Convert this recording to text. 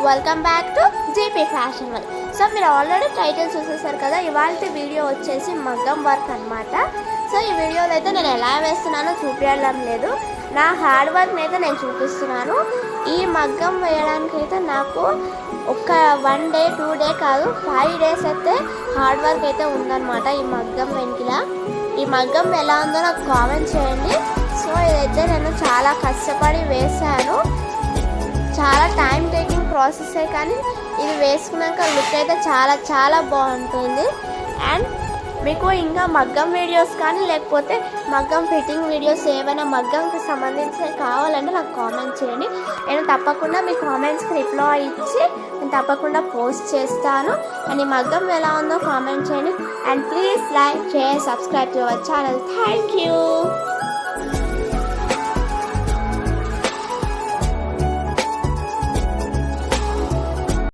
Welcome back to JP fashion world. So మీరు already title చూసేసారు కదా. ఇవాళ వీడియో వచ్చేసి మగ్గం వర్క్ అనమాట. సో ఈ వీడియోలో అయితే నేను ఎలా వేస్తున్నానో చూపించడం లేదు, నా హార్డ్ వర్క్ని అయితే నేను చూపిస్తున్నాను. ఈ మగ్గం వేయడానికి అయితే నాకు ఒక 1 డే 2 డే కాదు 5 డేస్ అయితే హార్డ్ వర్క్ అయితే ఉందన్నమాట. ఈ మగ్గం వెనుకల ఈ మగ్గం ఎలా ఉందో నాకు కామెంట్ చేయండి. సో ఇదైతే నేను చాలా కష్టపడి వేసాను, చాలా టైం టేకింగ్ ప్రాసెసే, కానీ ఇది వేసుకున్నాక లుక్ అయితే చాలా చాలా బాగుంటుంది. అండ్ మీకు ఇంకా మగ్గం వీడియోస్ కానీ లేకపోతే మగ్గం ఫిట్టింగ్ వీడియోస్ ఏమైనా మగ్గంకి సంబంధించి కావాలంటే నాకు కామెంట్ చేయండి. నేను తప్పకుండా మీ కామెంట్స్కి రిప్లై ఇచ్చి నేను తప్పకుండా పోస్ట్ చేస్తాను. అండ్ ఈ మగ్గం ఎలా ఉందో కామెంట్ చేయండి. And please like, share, subscribe to our channel. Thank you.